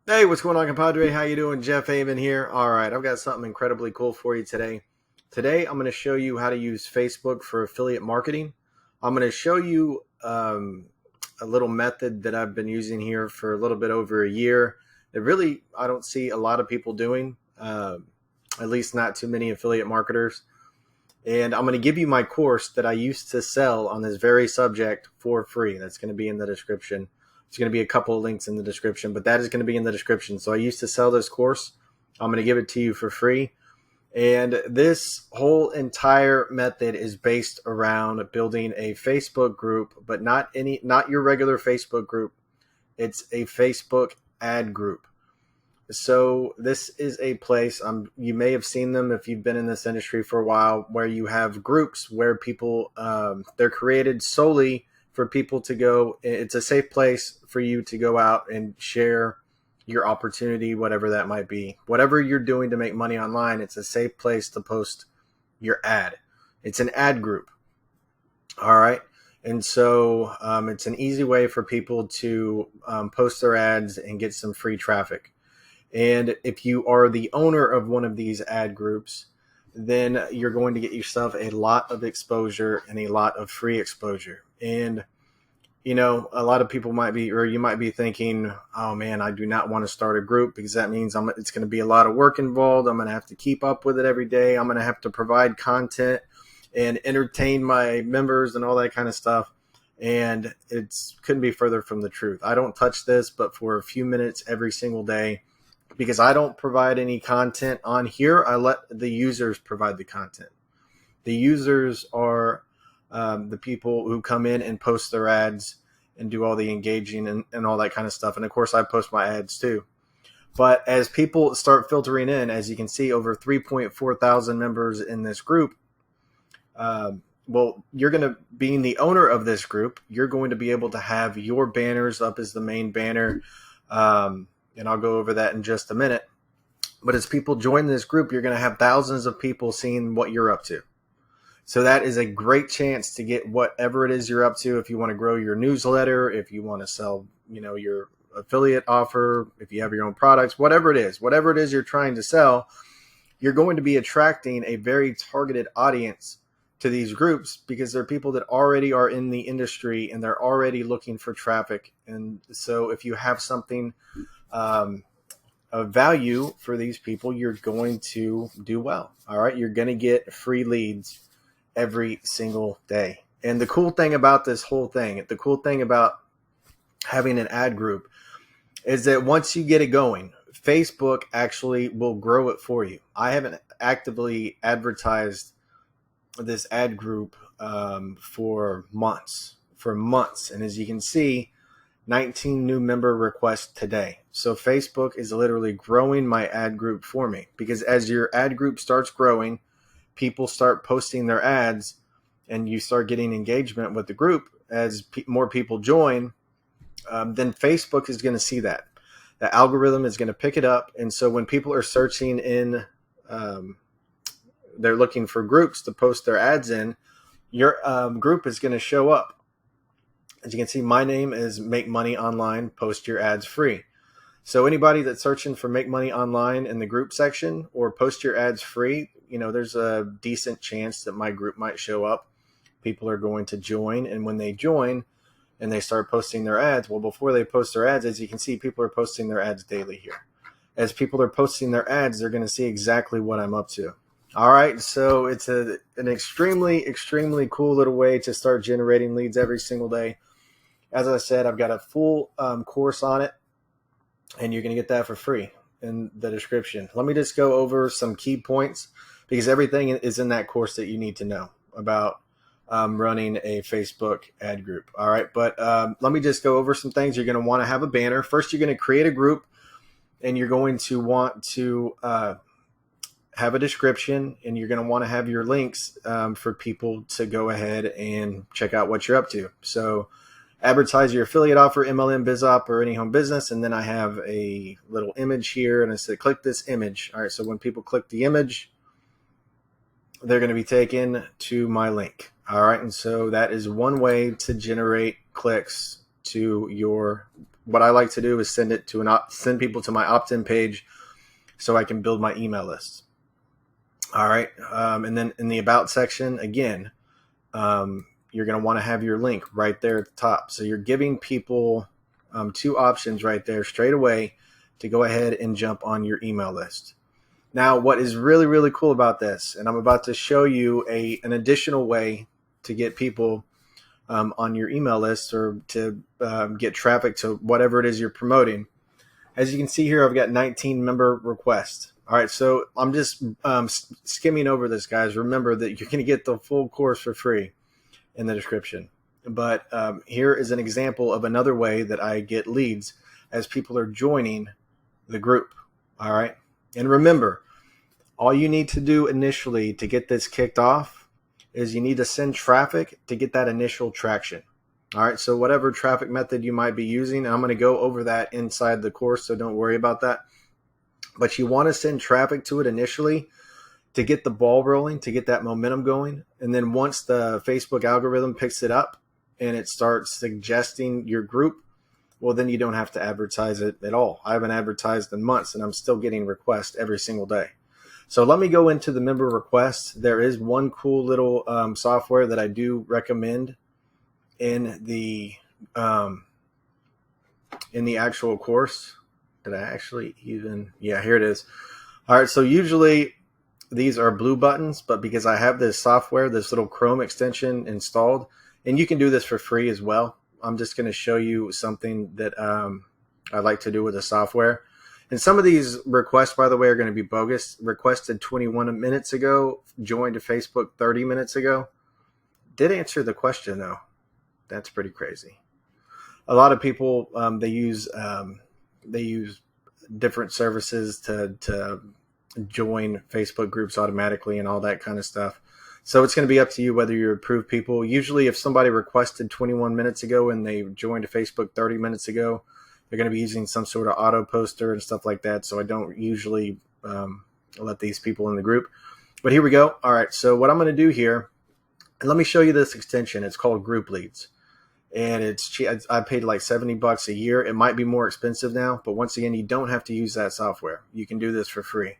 Hey, what's going on, compadre? How you doing? Jeff Haven here. All right, I've got something incredibly cool for you today. Today, I'm going to show you how to use Facebook for affiliate marketing. I'm going to show you a little method that I've been using here for a little bit over a year. It really, I don't see a lot of people doing, at least not too many affiliate marketers. And I'm going to give you my course that I used to sell on this very subject for free. That's going to be in the description. There's going to be a couple of links in the description, but that is going to be in the description. So I used to sell this course. I'm going to give it to you for free. And this whole entire method is based around building a Facebook group, but not your regular Facebook group. It's a Facebook ad group. So this is a place, you may have seen them if you've been in this industry for a while, where you have groups where people, they're created solely for people to go. It's a safe place for you to go out and share your opportunity, whatever that might be. Whatever you're doing to make money online, it's a safe place to post your ad. It's an ad group. All right. And so it's an easy way for people to post their ads and get some free traffic. And if you are the owner of one of these ad groups, then you're going to get yourself a lot of exposure and a lot of free exposure. And, a lot of people might be, or you might be thinking, oh man, I do not want to start a group because that means it's going to be a lot of work involved. I'm going to have to keep up with it every day. I'm going to have to provide content and entertain my members and all that kind of stuff. And it's couldn't be further from the truth. I don't touch this, but for a few minutes every single day, because I don't provide any content on here. I let the users provide the content. The users are the people who come in and post their ads and do all the engaging and all that kind of stuff. And of course, I post my ads too. But as people start filtering in, as you can see, over 3.4 thousand members in this group, well, you're going to, being the owner of this group, you're going to be able to have your banners up as the main banner. And I'll go over that in just a minute. But as people join this group, you're going to have thousands of people seeing what you're up to. So that is a great chance to get whatever it is you're up to. If you want to grow your newsletter, if you want to sell, your affiliate offer, if you have your own products, whatever it is you're trying to sell, you're going to be attracting a very targeted audience to these groups because they're people that already are in the industry and they're already looking for traffic. And so if you have something of value for these people, you're going to do well. All right. You're going to get free leads every single day. And the cool thing about this whole thing, the cool thing about having an ad group is that once you get it going, Facebook actually will grow it for you. I haven't actively advertised this ad group for months. And as you can see, 19 new member requests today. So Facebook is literally growing my ad group for me because as your ad group starts growing, people start posting their ads and you start getting engagement with the group. As more people join, then Facebook is going to see that. The algorithm is going to pick it up. And so when people are searching in, they're looking for groups to post their ads in, your group is going to show up. As you can see, my name is Make Money Online, post your ads free. So anybody that's searching for Make Money Online in the group section or post your ads free, there's a decent chance that my group might show up. People are going to join. And when they join and they start posting their ads, well, before they post their ads, as you can see, people are posting their ads daily here. As people are posting their ads, they're going to see exactly what I'm up to. All right. So it's an extremely, extremely cool little way to start generating leads every single day. As I said, I've got a full course on it, and you're going to get that for free in the description. Let me just go over some key points because everything is in that course that you need to know about running a Facebook ad group. All right. But let me just go over some things. You're going to want to have a banner. First, you're going to create a group, and you're going to want to have a description, and you're going to want to have your links for people to go ahead and check out what you're up to. So advertise your affiliate offer, MLM, BizOp, or any home business. And then I have a little image here, and I said, click this image. All right. So when people click the image, they're going to be taken to my link. All right. And so that is one way to generate clicks to your what I like to do is send people to my opt-in page so I can build my email list. All right. And then in the about section, again, you're going to want to have your link right there at the top. So you're giving people two options right there straight away to go ahead and jump on your email list. Now, what is really, really cool about this, and I'm about to show you an additional way to get people on your email list or to get traffic to whatever it is you're promoting. As you can see here, I've got 19 member requests. All right, so I'm just skimming over this, guys. Remember that you're going to get the full course for free in the description. But here is an example of another way that I get leads as people are joining the group. All right, and remember, all you need to do initially to get this kicked off is you need to send traffic to get that initial traction. All right, so whatever traffic method you might be using, I'm going to go over that inside the course, so don't worry about that. But you want to send traffic to it initially to get the ball rolling, to get that momentum going. And then once the Facebook algorithm picks it up and it starts suggesting your group, well, then you don't have to advertise it at all. I haven't advertised in months, and I'm still getting requests every single day. So let me go into the member requests. There is one cool little software that I do recommend in the actual course. Did I actually even? Yeah, here it is. All right, so usually these are blue buttons, but because I have this software, this little Chrome extension installed, and you can do this for free as well. I'm just going to show you something that I like to do with the software. And some of these requests, by the way, are going to be bogus. Requested 21 minutes ago, joined Facebook 30 minutes ago. Did answer the question, though. That's pretty crazy. A lot of people, they use different services to join Facebook groups automatically and all that kind of stuff. So it's going to be up to you whether you approve people. Usually if somebody requested 21 minutes ago and they joined Facebook 30 minutes ago, they're going to be using some sort of auto poster and stuff like that. So I don't usually let these people in the group. But here we go. All right. So what I'm going to do here, and let me show you this extension. It's called Group Leads. And it's cheap. I paid like $70 a year. It might be more expensive now, but once again, you don't have to use that software. You can do this for free.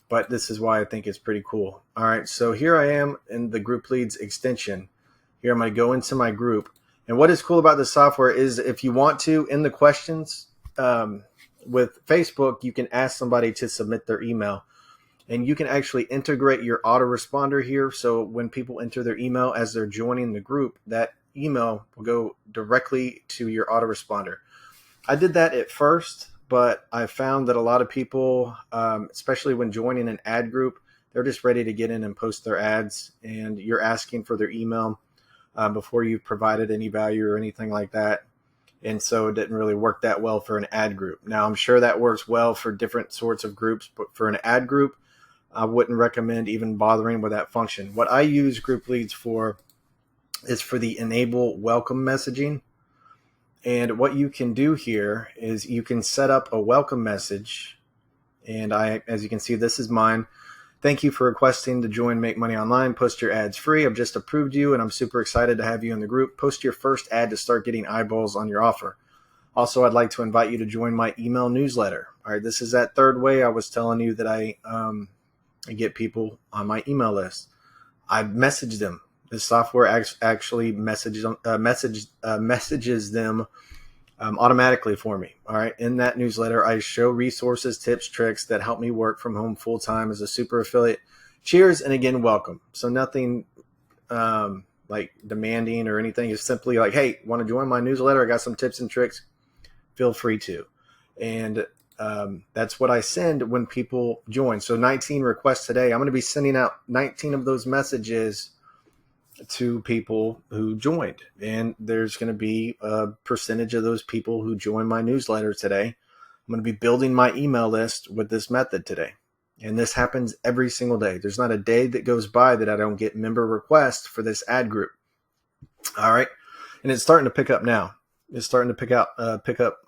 But this is why I think it's pretty cool. All right, so here I am in the Group Leads extension. Here I'm going to go into my group. And what is cool about this software is if you want to, in the questions with Facebook, you can ask somebody to submit their email. And you can actually integrate your autoresponder here. So when people enter their email as they're joining the group, that email will go directly to your autoresponder. I did that at first, but I found that a lot of people, especially when joining an ad group, they're just ready to get in and post their ads, and you're asking for their email before you've provided any value or anything like that. And so it didn't really work that well for an ad group. Now, I'm sure that works well for different sorts of groups, but for an ad group, I wouldn't recommend even bothering with that function. What I use Group Leads for is for the enable welcome messaging. And what you can do here is you can set up a welcome message. And as you can see, this is mine. Thank you for requesting to join Make Money Online. Post your ads free. I've just approved you, and I'm super excited to have you in the group. Post your first ad to start getting eyeballs on your offer. Also, I'd like to invite you to join my email newsletter. All right, this is that third way I was telling you that I get people on my email list. I message them. This software actually messages them automatically for me. All right. In that newsletter, I show resources, tips, tricks that help me work from home full time as a super affiliate. Cheers. And again, welcome. So nothing like demanding or anything. It's simply like, hey, want to join my newsletter? I got some tips and tricks. Feel free to. And that's what I send when people join. So 19 requests today. I'm going to be sending out 19 of those messages to people who joined, and there's going to be a percentage of those people who join my newsletter today. I'm going to be building my email list with this method today, and this happens every single day. There's not a day that goes by that I don't get member requests for this ad group. All right, and it's starting to pick up now. It's starting to pick up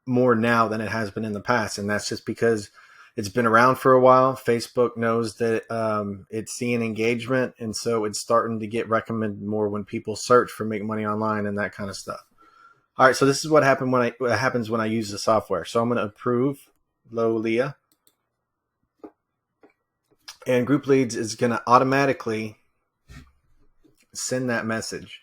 more now than it has been in the past, and that's just because it's been around for a while. Facebook knows that it's seeing engagement, and so it's starting to get recommended more when people search for Make Money Online and that kind of stuff. All right, so this is what happens when I use the software. So I'm going to approve Lolia, and Group Leads is going to automatically send that message.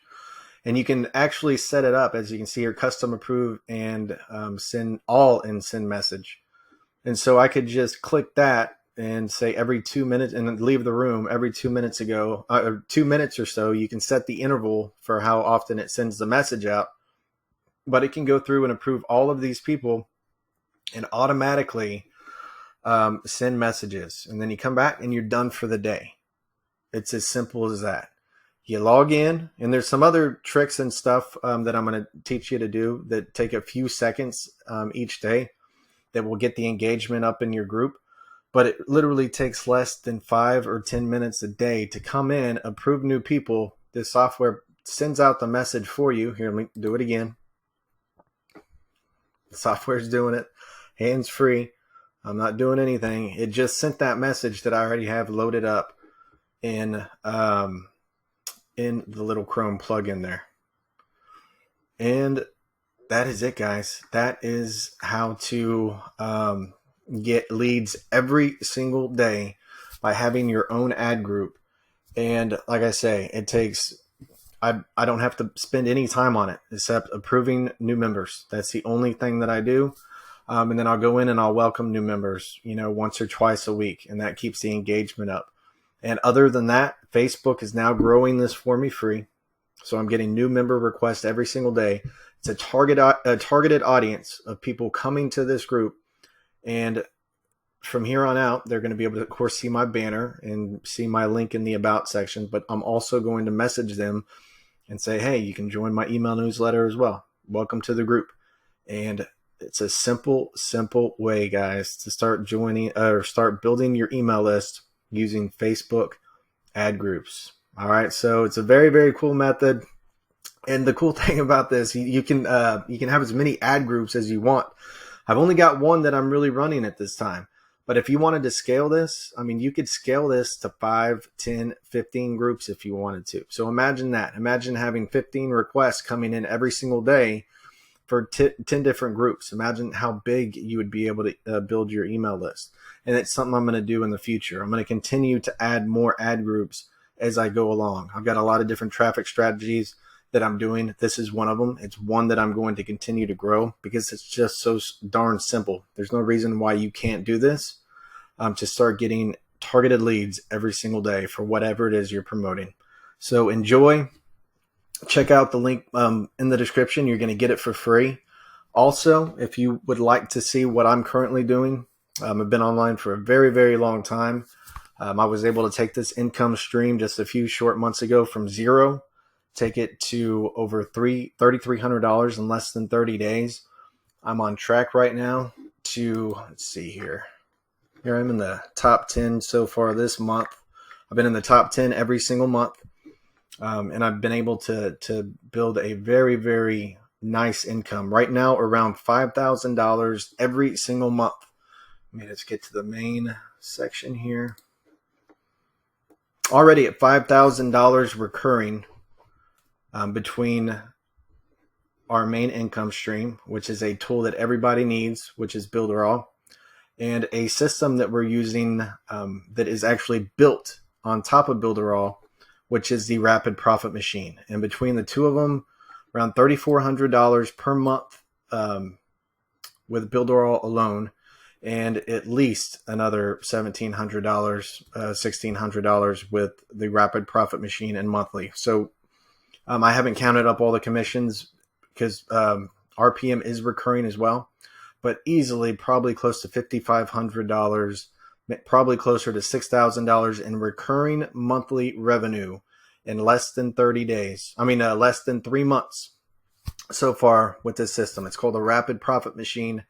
And you can actually set it up, as you can see here, custom approve and send all in send message. And so I could just click that and say every 2 minutes and leave the room every 2 minutes ago, or 2 minutes or so. You can set the interval for how often it sends the message out, but it can go through and approve all of these people and automatically send messages. And then you come back and you're done for the day. It's as simple as that. You log in, and there's some other tricks and stuff that I'm going to teach you to do that take a few seconds each day that will get the engagement up in your group. But it literally takes less than 5 or 10 minutes a day to come in, approve new people. The software sends out the message for you. Here, let me do it again. The software's doing it, hands free. I'm not doing anything. It just sent that message that I already have loaded up in the little Chrome plugin there. And that is it, guys. That is how to get leads every single day by having your own ad group. And like I say, it takes, I don't have to spend any time on it except approving new members. That's the only thing that I do. And then I'll go in and I'll welcome new members, once or twice a week. And that keeps the engagement up. And other than that, Facebook is now growing this for me free. So I'm getting new member requests every single day. It's a targeted audience of people coming to this group. And from here on out, they're going to be able to, of course, see my banner and see my link in the About section. But I'm also going to message them and say, hey, you can join my email newsletter as well. Welcome to the group. And it's a simple way, guys, to start joining or start building your email list using Facebook ad groups. All right, so it's a very, very cool method. And the cool thing about this, you can have as many ad groups as you want. I've only got one that I'm really running at this time. But if you wanted to scale this, you could scale this to 5, 10, 15 groups if you wanted to. So imagine that. Imagine having 15 requests coming in every single day for 10 different groups. Imagine how big you would be able to build your email list. And it's something I'm going to do in the future. I'm going to continue to add more ad groups as I go along. I've got a lot of different traffic strategies that I'm doing. This is one of them. It's one that I'm going to continue to grow because it's just so darn simple. There's no reason why you can't do this to start getting targeted leads every single day for whatever it is you're promoting. So enjoy. Check out the link in the description. You're going to get it for free. Also, if you would like to see what I'm currently doing, I've been online for a very, very long time. I was able to take this income stream just a few short months ago from zero, take it to over $3,300 in less than 30 days. I'm on track right now to, let's see here. Here I'm in the top 10 so far this month. I've been in the top 10 every single month. And I've been able to build a very, very nice income. Right now, around $5,000 every single month. Let's get to the main section here. Already at $5,000 recurring between our main income stream, which is a tool that everybody needs, which is Builderall, and a system that we're using that is actually built on top of Builderall, which is the Rapid Profit Machine. And between the two of them, around $3,400 per month with Builderall alone, and at least another $1,700, $1,600 with the Rapid Profit Machine and monthly. So I haven't counted up all the commissions because RPM is recurring as well, but easily probably close to $5,500, probably closer to $6,000 in recurring monthly revenue in less than 30 days. Less than 3 months so far with this system. It's called the Rapid Profit Machine.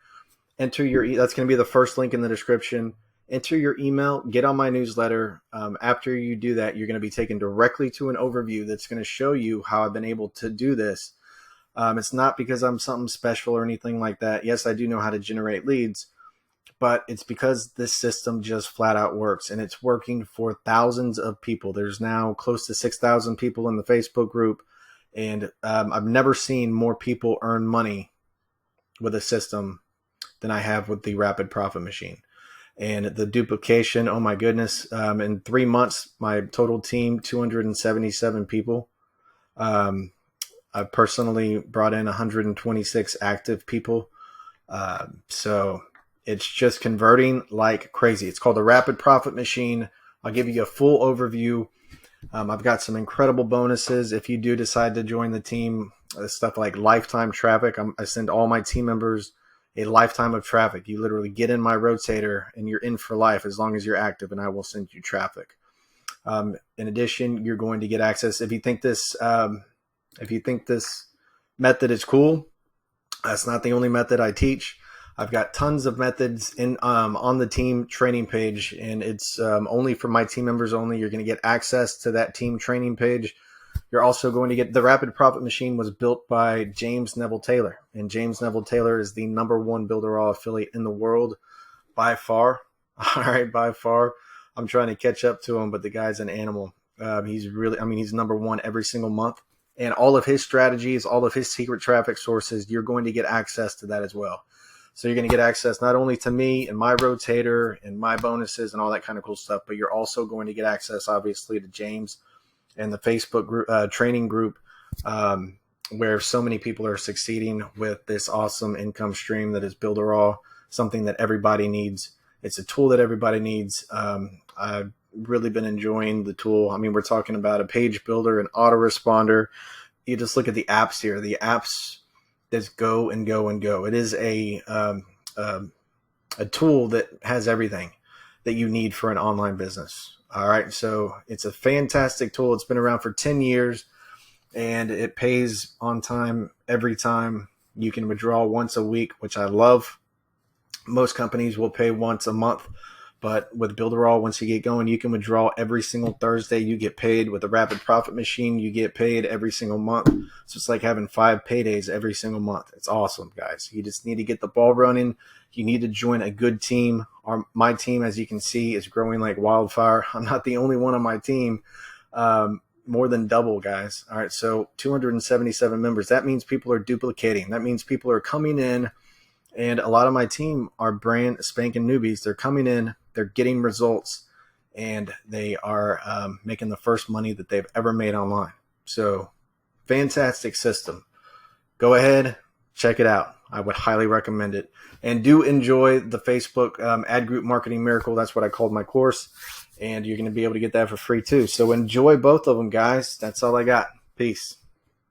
Enter your, that's going to be the first link in the description. Enter your email, get on my newsletter. After you do that, you're going to be taken directly to an overview that's going to show you how I've been able to do this. It's not because I'm something special or anything like that. Yes, I do know how to generate leads, but it's because this system just flat out works, and it's working for thousands of people. There's now close to 6,000 people in the Facebook group, And I've never seen more people earn money with a system than I have with the Rapid Profit Machine. And the duplication, oh my goodness, in 3 months, my total team, 277 people. I've personally brought in 126 active people. So it's just converting like crazy. It's called the Rapid Profit Machine. I'll give you a full overview. I've got some incredible bonuses if you do decide to join the team. Stuff like lifetime traffic. I send all my team members a lifetime of traffic. You literally get in my rotator and you're in for life as long as you're active, and I will send you traffic. In addition, you're going to get access. If you think this method is cool, that's not the only method I teach. I've got tons of methods in on the team training page, and it's only for my team members only. You're going to get access to that team training page. You're also going to get the Rapid Profit Machine was built by James Neville Taylor, and James Neville Taylor is the #1 Builderall affiliate in the world by far. All right, by far. I'm trying to catch up to him, but the guy's an animal. He's really, he's #1 every single month. And all of his strategies, all of his secret traffic sources, you're going to get access to that as well. So you're going to get access not only to me and my rotator and my bonuses and all that kind of cool stuff, but you're also going to get access, obviously, to James and the Facebook group, training group, where so many people are succeeding with this awesome income stream that is Builderall, something that everybody needs. It's a tool that everybody needs. I've really been enjoying the tool. We're talking about a page builder, an autoresponder. You just look at the apps here. The apps just go and go and go. It is a tool that has everything that you need for an online business. All right. So it's a fantastic tool. It's been around for 10 years and it pays on time every time. You can withdraw once a week, which I love. Most companies will pay once a month, but with Builderall, once you get going, you can withdraw every single Thursday. You get paid. With the Rapid Profit Machine, you get paid every single month. So it's like having 5 paydays every single month. It's awesome, guys. You just need to get the ball running. You need to join a good team. My team, as you can see, is growing like wildfire. I'm not the only one on my team. More than double, guys. All right, so 277 members. That means people are duplicating. That means people are coming in. And a lot of my team are brand spanking newbies. They're coming in, they're getting results, and they are making the first money that they've ever made online. So fantastic system. Go ahead, check it out. I would highly recommend it. And do enjoy the Facebook ad group marketing miracle. That's what I called my course. And you're going to be able to get that for free too. So enjoy both of them, guys. That's all I got. Peace.